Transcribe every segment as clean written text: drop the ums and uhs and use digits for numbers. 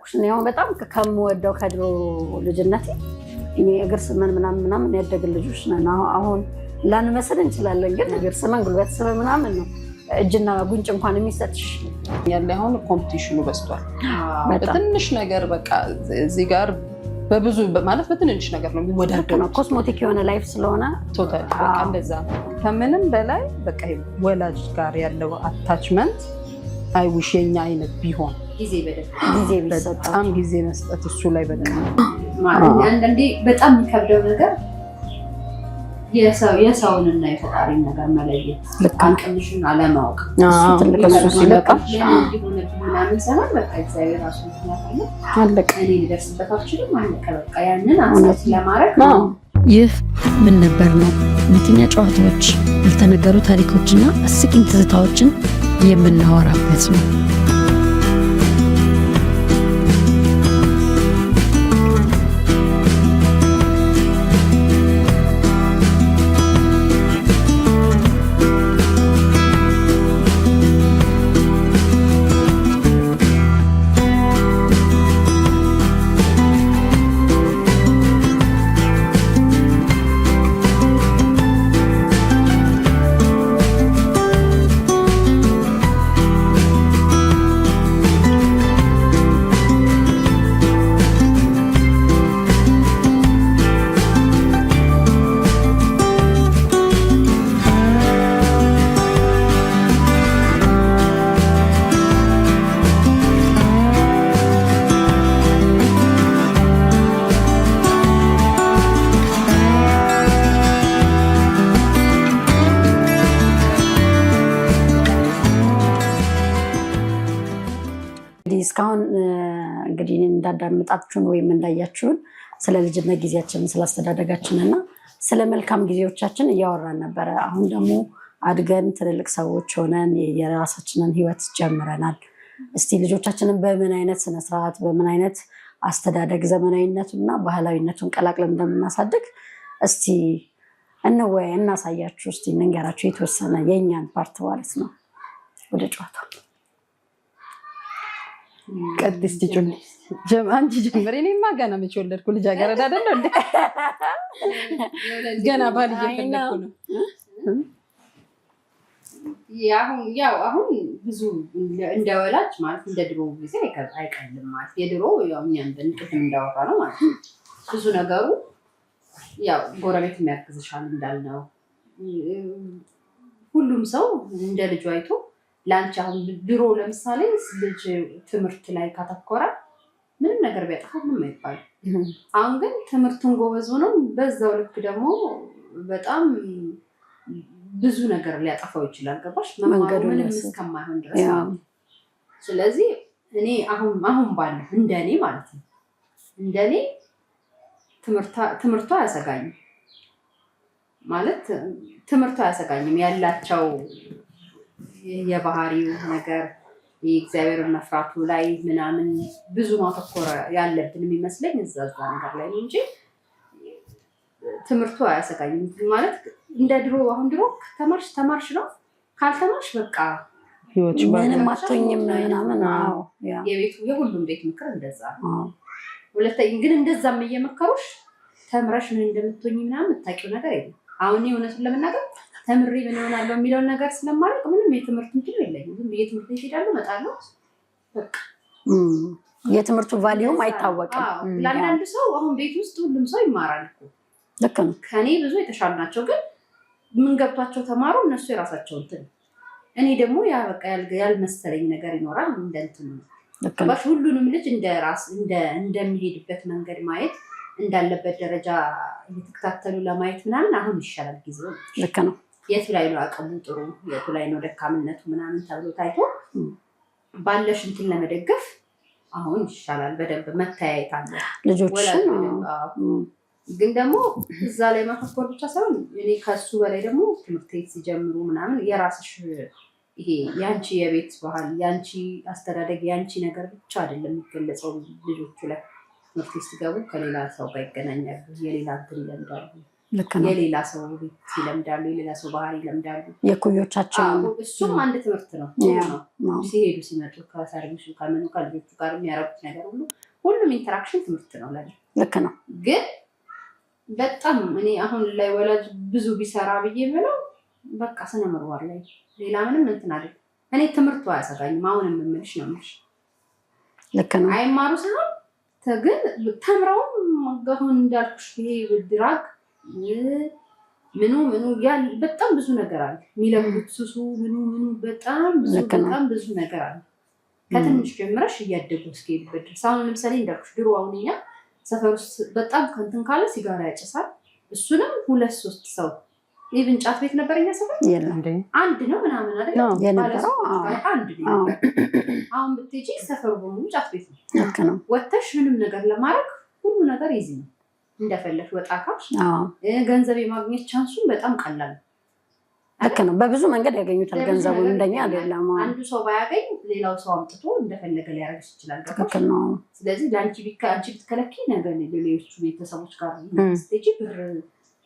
እንዳልኩሽ ነው በጣም ከምወደው ከድሮ ልጅነቴ እኔ እግር ስመን ምናምን ያደግን ልጆች ነን። አሁን ላንመስል እንችላለን ግን እግር ስመን ጉልበት ስመን ምናምን ነው እጅና ጉንጭ እንኳን የሚሰጥሽ ያለ አሁን ኮምፒቲሽኑ በስቷል። በትንሽ ነገር በቃ እዚህ ጋር በብዙ ማለት በትንሽ ነገር ነው የሚወዳደረው። ኮስሞቲክ የሆነ ላይፍ ስለሆነ ቶታሊ በቃ እንደዛ ከምንም በላይ በቃ ወላጅ ጋር ያለው አታችመንት አይውሽ የኛ አይነት ቢሆን ጊዜ በጣም ጊዜ መስጠት እሱ ላይ በደንብ አንዳንዴ በጣም የሚከብደው ነገር የሰውንና የፈጣሪን ነገር መለየት አንቀንሽን አለማወቅ ትልቅ እሱ ሲበቃ ምናምን ሰማን በቃ እግዚአብሔር ራሱ አለቀ እኔ ልደርስበት አልችልም አለቀ በቃ ያንን አንሳት ለማድረግ ይህ ምን ነበር ነው እውነተኛ ጨዋታዎች ያልተነገሩ ታሪኮችና አስቂኝ ትዝታዎችን የምናወራበት ነው። እስካሁን እንግዲህ እንዳዳመጣችሁን ወይም እንዳያችሁን ስለ ልጅነት ጊዜያችን ስለ አስተዳደጋችንና ስለ መልካም ጊዜዎቻችን እያወራን ነበረ። አሁን ደግሞ አድገን ትልልቅ ሰዎች ሆነን የራሳችንን ህይወት ጀምረናል። እስቲ ልጆቻችንን በምን አይነት ስነ ስርዓት በምን አይነት አስተዳደግ ዘመናዊነቱንና ባህላዊነቱን ቀላቅለን እንደምናሳድግ እስቲ እንወያይ እናሳያችሁ። እስቲ እንንገራችሁ የተወሰነ የኛን ፓርት ማለት ነው። ወደ ጨዋታው ቅድስት ጁኒ አንቺ ጀምሪ። እኔማ ገና መቼ ወለድኩ ልጃገረድ አይደለሁ እንዴ? ገና ባል እየፈለኩ ነው። አሁን ብዙ እንደ ወላጅ ማለት እንደ ድሮ ጊዜ አይቀልም ማለት የድሮ ያው እኛ እንደንቅድም እንዳወራ ነው ማለት ነው። ብዙ ነገሩ ያው ጎረቤት የሚያግዝሻል እንዳልነው ሁሉም ሰው እንደ ልጁ አይቶ ላንቺ አሁን ድሮ ለምሳሌ ልጅ ትምህርት ላይ ካተኮረ ምንም ነገር ቢያጠፋ ምንም አይባልም። አሁን ግን ትምህርቱን ጎበዝ ሆኖ በዛው ልክ ደግሞ በጣም ብዙ ነገር ሊያጠፋው ይችላል። ገባሽ? መማሩ ምንም እስከማይሆን ድረስ ስለዚህ እኔ አሁን ባለ እንደኔ ማለት ነው እንደኔ ትምህርቷ አያሰጋኝም ማለት ትምህርቷ አያሰጋኝም ያላቸው የባህሪው ነገር የእግዚአብሔር መፍራቱ ላይ ምናምን ብዙ ማተኮር ያለብን የሚመስለኝ እዛ ነገር ላይ ነው እንጂ ትምህርቱ አያሰጋኝም ማለት እንደ ድሮ አሁን ድሮ ተማርሽ ነው ካልተማርሽ በቃ ህይወት ምንም አትሆኝም ምናምን የቤቱ የሁሉም ቤት ምክር እንደዛ ነው። ሁለተኛ ግን እንደዛም እየመከሩሽ ተምረሽ ምን እንደምትሆኝ ምናምን የምታውቂው ነገር የለም። አሁን እውነቱን ለመናገር ተምሬ ምን ሆናለሁ የሚለውን ነገር ስለማላውቅ ምንም የትምህርት እንትን የለኝም። ዝም ብዬ ትምህርት ቤት ሄዳለሁ እመጣለሁ በቃ። የትምህርቱ ቫልዩም አይታወቅም። ለአንዳንድ ሰው አሁን ቤት ውስጥ ሁሉም ሰው ይማራል እኮ ልክ ነው። ከኔ ብዙ የተሻሉ ናቸው ግን ምን ገብቷቸው ተማሩ እነሱ የራሳቸው እንትን። እኔ ደግሞ ያ በቃ ያልመሰለኝ ነገር ይኖራል እንደንትን ነው። ሁሉንም ልጅ እንደሚሄድበት መንገድ ማየት እንዳለበት ደረጃ እየተከታተሉ ለማየት ምናምን አሁን ይሻላል ጊዜው። ልክ ነው። የቱ ላይ ነው አቅሙ ጥሩ የቱ ላይ ነው ደካምነቱ ምናምን ተብሎ ታይቶ ባለሽ እንትን ለመደገፍ አሁን ይሻላል። በደንብ መተያየት አለ ልጆችን ግን ደግሞ እዛ ላይ ማተኮር ብቻ ሳይሆን እኔ ከሱ በላይ ደግሞ ትምህርት ቤት ሲጀምሩ ምናምን የራስሽ ይሄ ያንቺ የቤት ባህል ያንቺ አስተዳደግ ያንቺ ነገር ብቻ አይደለም የሚገለጸው ልጆቹ ላይ ትምህርት ቤት ሲገቡ ከሌላ ሰው ጋር ይገናኛሉ። የሌላ እንትን ይለምዳሉ። የሌላ ሰው ቤት ይለምዳሉ፣ የሌላ ሰው ባህሪ ይለምዳሉ። የኩዮቻቸው እሱም አንድ ትምህርት ነው ነው ሲሄዱ ሲመጡ ከሰርቪሱ ከምኑ ከልጆቹ ጋር የሚያረጉት ነገር ሁሉም ኢንተራክሽን ትምህርት ነው ለኔ። ልክ ነው። ግን በጣም እኔ አሁን ላይ ወላጅ ብዙ ቢሰራ ብዬ የምለው በቃ ስነ ምግባር ላይ ሌላ ምንም እንትን አይደል። እኔ ትምህርቱ አያሰጋኝም። አሁንም የምልሽ ነው የምልሽ። ልክ ነው። አይማሩ ሳይሆን ግን ተምረውም አሁን እንዳልኩሽ ይሄ ድራግ ምኑ በጣም ብዙ ነገር አለ የሚለምዱት ሱሱ ምኑ በጣም ብዙ ነገር አለ። ከትንሽ ጀምረሽ እያደጉ እስኪሄዱበት ድረስ አሁን ለምሳሌ እንዳልኩሽ ድሮ አሁን እኛ ሰፈር ውስጥ በጣም ከንትን ካለ ሲጋራ ያጨሳል። እሱንም 2-3 ሰው ኢቭን ጫት ቤት ነበር እኛ ሰፈር አንድ ነው ምናምን አይደል የነበረው አንድ ነው። አሁን ብትሄጂ ሰፈሩ በሙሉ ጫት ቤት ነው። ልክ ነው። ወተሽ ምንም ነገር ለማድረግ ሁሉ ነገር ይዚ ነው። እንደፈለሽ ወጣ ካልሽ ገንዘብ የማግኘት ቻንሱን በጣም ቀላል ነው። ልክ ነው። በብዙ መንገድ ያገኙታል ገንዘቡን። እንደኛ አይደለም። አንዱ ሰው ባያገኝ ሌላው ሰው አምጥቶ እንደፈለገ ሊያደርግሽ ይችላል። ትክክል ነው። ስለዚህ ለአንቺ ብትከለኪ ነገር ሌሎቹ ቤተሰቦች ጋር ስትሄጂ ብር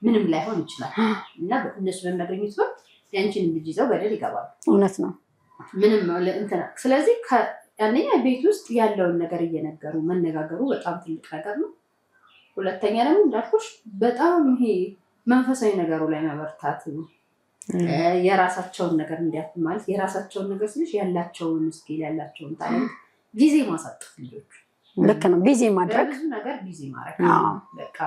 ምንም ላይሆን ይችላል እና እነሱ በሚያገኙት ብር ያንቺን ልጅ ይዘው ገደል ይገባሉ። እውነት ነው። ምንም እንትና ስለዚህ አንደኛ ቤት ውስጥ ያለውን ነገር እየነገሩ መነጋገሩ በጣም ትልቅ ነገር ነው። ሁለተኛ ደግሞ እንዳልኩሽ በጣም ይሄ መንፈሳዊ ነገሩ ላይ መበርታት ነው። የራሳቸውን ነገር እንዲያት ማለት የራሳቸውን ነገር ስልሽ ያላቸውን ስኪል ያላቸውን ታለንት ጊዜ ማሳጠፍ ልጆች ልክ ነው። ቢዚ ማድረግ ብዙ ነገር ቢዚ ማድረግ በቃ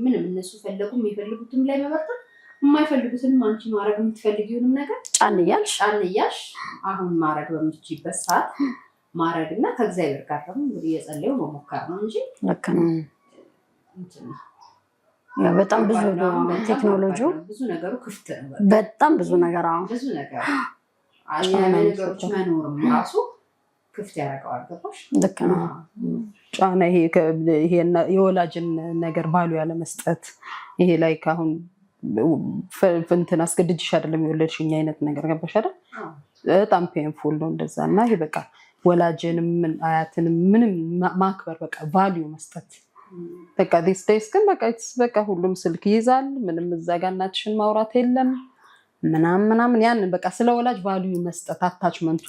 ምንም እነሱ ፈለጉ የሚፈልጉትም ላይ መበርታት የማይፈልጉትንም አንቺ ማድረግ የምትፈልጊውንም ነገር ጫን እያልሽ አሁን ማድረግ በምትችይበት ሰዓት ማድረግና ከእግዚአብሔር ጋር ደግሞ እንግዲህ የጸለዩ መሞከር ነው እንጂ ልክ ነው። በጣም ብዙ ቴክኖሎጂው ብዙ ነገሩ ክፍት ነው። በጣም ብዙ ነገር ብዙ ነገር ነገሮች መኖርም ራሱ ክፍት ያደርገዋል። ገባሽ? ልክ ነው። ጫና ይሄ የወላጅን ነገር ባሉ ያለ መስጠት ይሄ ላይ ካሁን እንትን አስገድጅሽ አይደለም የወለድሽኝ አይነት ነገር ገባሽ አይደል? በጣም ፔንፉል ነው እንደዛ። እና ይሄ በቃ ወላጅንም አያትንም ምንም ማክበር በቃ ቫልዩ መስጠት በቃ ዲስ ዴይስ ግን በቃ ሁሉም ስልክ ይይዛል። ምንም እዛ ጋር እናትሽን ማውራት የለም ምናምን ያንን በቃ ስለ ወላጅ ቫልዩ መስጠት አታችመንቱ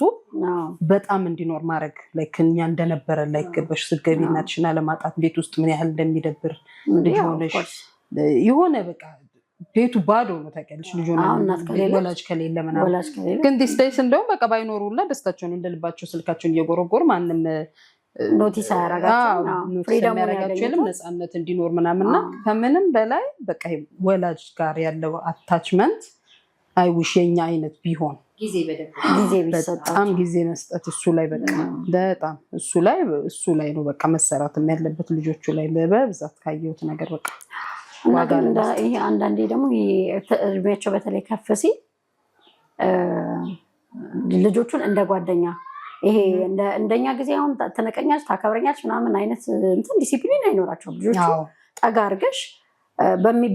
በጣም እንዲኖር ማድረግ ላይክ እኛ እንደነበረ ላይክ ገበሽ ስገቢ እናትሽን አለማጣት ቤት ውስጥ ምን ያህል እንደሚደብር ልጅ የሆነ በቃ ቤቱ ባዶ ነው ታውቂያለሽ። ልጅ ወላጅ ከሌለ ምናምን ግን ዲስ ዴይስ እንደውም በቃ ባይኖሩላ ደስታቸውን እንደልባቸው ስልካቸውን እየጎረጎር ማንም ኖቲስ አያረጋቸው ፍሪደም ያረጋቸው ነፃነት እንዲኖር ምናምንና ከምንም በላይ በቃ ወላጅ ጋር ያለው አታችመንት አይውሽ የኛ አይነት ቢሆን በጣም ጊዜ መስጠት እሱ ላይ በቃ በጣም እሱ ላይ ነው በቃ መሰራትም ያለበት ልጆቹ ላይ በብዛት ካየሁት ነገር በቃ ይሄ አንዳንዴ ደግሞ እድሜያቸው በተለይ ከፍ ሲል ልጆቹን እንደ ጓደኛ ይሄ እንደኛ ጊዜ አሁን ተነቀኛች ታከብረኛች ምናምን አይነት እንትን ዲሲፕሊን አይኖራቸውም ልጆቹ። ጠጋ አድርገሽ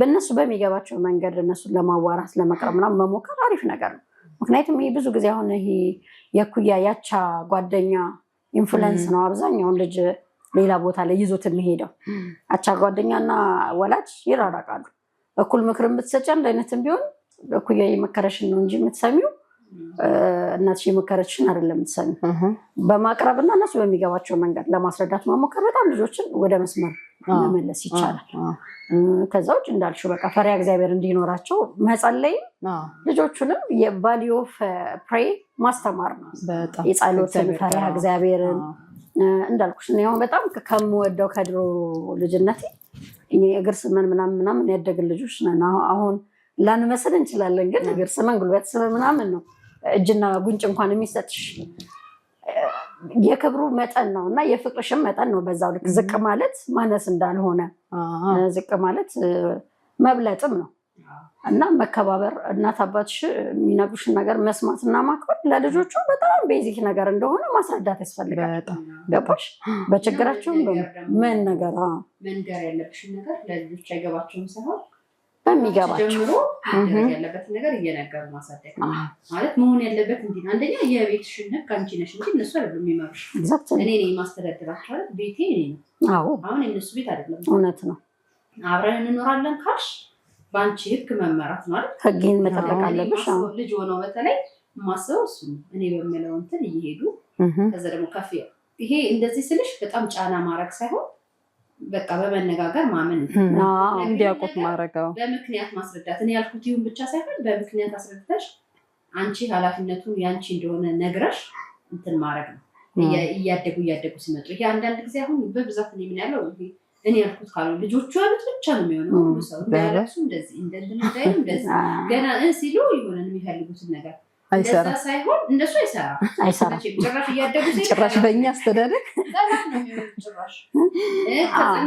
በእነሱ በሚገባቸው መንገድ እነሱን ለማዋራት ለመቅረብ ምናምን መሞከር አሪፍ ነገር ነው። ምክንያቱም ይሄ ብዙ ጊዜ አሁን ይሄ የኩያ ያቻ ጓደኛ ኢንፍሉዌንስ ነው አብዛኛውን ልጅ ሌላ ቦታ ላይ ይዞት የሚሄደው። አቻ ጓደኛና ወላጅ ይራራቃሉ። እኩል ምክር የምትሰጪ አንድ አይነትም ቢሆን እኩያ የመከረሽን ነው እንጂ የምትሰሚው እናትሽ የመከረችሽን አይደለም የምትሰሚው። በማቅረብና እነሱ በሚገባቸው መንገድ ለማስረዳት መሞከር በጣም ልጆችን ወደ መስመር መመለስ ይቻላል። ከዛ ውጭ እንዳልሽው በቃ ፈሪሃ እግዚአብሔር እንዲኖራቸው መጸለይ ልጆቹንም የቫልዩ ኦፍ ፕሬይ ማስተማር ነው። የጸሎትን ፈሪሃ እግዚአብሔርን እንዳልኩሽ ነው በጣም ከምወደው ከድሮ ልጅነቴ እግር ስመን ምናምን ያደግን ልጆች ነን። አሁን ላንመስል እንችላለን፣ ግን እግር ስመን ጉልበት ስመን ምናምን ነው። እጅና ጉንጭ እንኳን የሚሰጥሽ የክብሩ መጠን ነው እና የፍቅርሽም መጠን ነው። በዛው ልክ ዝቅ ማለት ማነስ እንዳልሆነ ዝቅ ማለት መብለጥም ነው እና መከባበር እናት አባትሽ የሚነግሩሽን ነገር መስማትና ማክበር ለልጆቹ በጣም ቤዚክ ነገር እንደሆነ ማስረዳት ያስፈልጋል። ገባሽ? በችግራቸውም ምን ነገር መንገር ያለብሽን ነገር ለልጆች አይገባቸውም ሳይሆን በሚገባቸው ጀምሮ ያለበትን ነገር እየነገሩ ማሳደግ ማለት መሆን ያለበት እንዲህ ነው። አንደኛ የቤትሽን ህግ አንቺ ነሽ እንጂ እነሱ አይደሉም የሚመሩሽ። እኔ ነኝ ማስተዳደራቸው ቤቴ እኔ ነው። አሁን የእነሱ ቤት አይደለም። እውነት ነው። አብረን እንኖራለን ካልሽ በአንቺ ህግ መመራት ማለት ህግን መጠበቅ አለብሽ። ልጅ ሆነው በተለይ ማሰው እሱ እኔ በምለው እንትን እየሄዱ ከዛ ደግሞ ከፍ ይሄ እንደዚህ ስልሽ በጣም ጫና ማድረግ ሳይሆን በቃ በመነጋገር ማመን እንዲያውቁት ማድረግ በምክንያት ማስረዳት እኔ ያልኩት ይሁን ብቻ ሳይሆን በምክንያት አስረድተሽ አንቺ ኃላፊነቱን ያንቺ እንደሆነ ነግረሽ እንትን ማድረግ ነው። እያደጉ ሲመጡ ይሄ አንዳንድ ጊዜ አሁን በብዛት እኔ ምን ያለው እኔ ያልኩት ካሉ ልጆቹ ያሉት ብቻ ነው የሚሆነው። ሁሉ ሰው እንዳያለቅሱ እንደዚህ እንዳይሉ እንደዚህ ገና ሲሉ ይሆናል የሚፈልጉትን ነገር እንደዛ ሳይሆን እንደሱ አይሰራ ጭራሽ እያደጉ ጭራሽ በእኛ አስተዳደግ ጭራሽ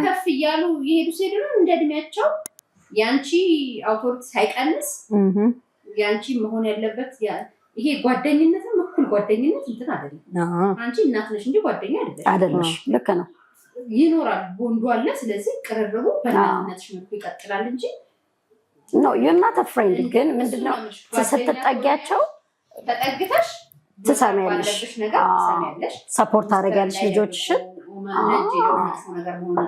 ከፍ እያሉ ይሄዱ ሲሄዱ እንደ እድሜያቸው ያንቺ አውቶሪቲ ሳይቀንስ ያንቺ መሆን ያለበት ይሄ ጓደኝነትም እኩል ጓደኝነት እንትን አይደለም። አንቺ እናት ነሽ እንጂ ጓደኛ አይደለሽ። ልክ ነው። ይኖራል ቦንዱ አለ። ስለዚህ ቅርርቡ በእናትነትሽ መልኩ ይቀጥላል እንጂ ኖ you're not a friend። ግን ምንድነው ስትጠጊያቸው ተጠግተሽ ትሰሚያለሽ፣ ሰፖርት ታደርጊያለሽ ልጆችሽን።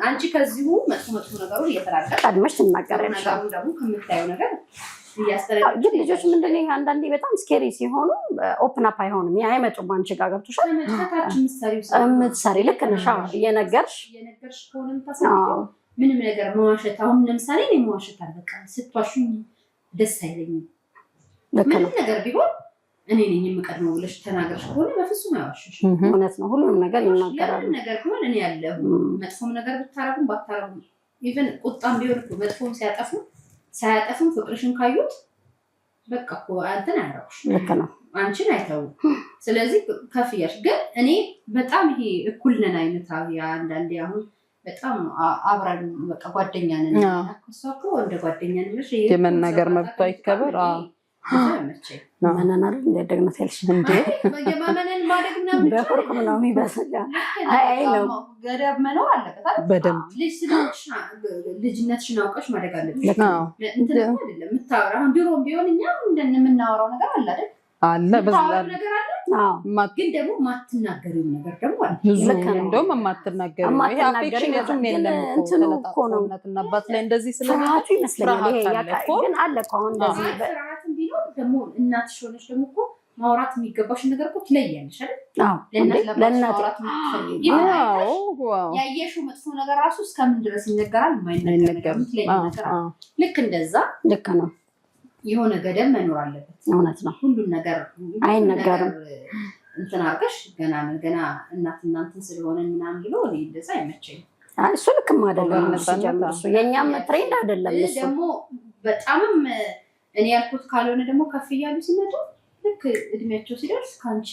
አንቺ ከዚሁ መጥፎ ነገሩን እየተናገርሽ ቀድመሽ ትናገሪያለሽ። ደግሞ ከምታየው ነገር ግን ልጆች ምንድነው አንዳንዴ በጣም ስኬሪ ሲሆኑ ኦፕን አፕ አይሆንም። አይመጡም አንቺ ጋር ገብቶሻል የምትሰሪ ልክ ነሽ። እየነገርሽ ከሆነ የምታሳየው ምንም ነገር መዋሸት አሁን ለምሳሌ እኔ መዋሸት አልበቃ ስትዋሹኝ ደስ አይለኝም። ምንም ነገር ቢሆን እኔ ነኝ የምቀድመው ብለሽ ተናገርሽ ከሆነ በፍጹም አይዋሽሽ። እውነት ነው። ሁሉንም ነገር ይናገራሉ። ሁሉም ነገር ቢሆን እኔ ያለሁ መጥፎም ነገር ብታረጉም ባታረጉም ኢቭን ቁጣም ቢሆን መጥፎም ሳያጠፉም ፍቅርሽን ካዩት በቃ እኮ አንተን አያረጉሽ። ልክ ነው። አንቺን አይተው። ስለዚህ ከፍያሽ ግን እኔ በጣም ይሄ እኩል ነን አይነት አንዳንዴ አሁን በጣም አብረን በቃ ጓደኛ ነን እሷ እኮ እንደ ጓደኛ ነሽ የመናገር መብቷ ይከበር። ማንናል እንደደግነት ያልሽ እንዴ የማመነን ማደግና ምን በቁርቁም ነው የሚበስጋ አይ ነው ገደብ መኖር አለበት። በደንብ ልጅነትሽን አውቀሽ ማደግ አለብሽ። እንትን አይደለም የምታወራ አሁን ድሮም ቢሆን እኛ እንደምናወራው ነገር አለ አይደል አለ በዛ ነገር አለ። ግን ደግሞ ማትናገሪው ነገር ደግሞ አለ። እንደውም ማትናገሪው ይሄ አፌክሽን የቱም የለም እኮ ነው። እናትና አባት ላይ እንደዚህ ስለሆነ ይመስለኛል ይሄ ግን አለ እኮ አሁን እንደዚህ ፍርሃትም ቢኖር ደግሞ እናትሽ ሆነሽ ደግሞ እኮ ማውራት የሚገባሽን ነገር እኮ ትለያለሽ አይደል? ለእናት ያየሽው መጥፎ ነገር ራሱ እስከምን ድረስ ይነገራል? የማይነገር ነገር ልክ እንደዛ ልክ ነው። የሆነ ገደብ መኖር አለበት። እውነት ነው። ሁሉን ነገር አይነገርም። እንትን አድርገሽ ገና እናንተን ስለሆነ ምናምን ብሎ እኔ እንደዛ አይመቸኝም። እሱ ልክም አይደለም። እሱ የእኛም ትሬንድ አይደለም። እሱ ደግሞ በጣምም እኔ ያልኩት ካልሆነ ደግሞ ከፍ እያሉ ሲመጡ ልክ እድሜያቸው ሲደርስ ከአንቺ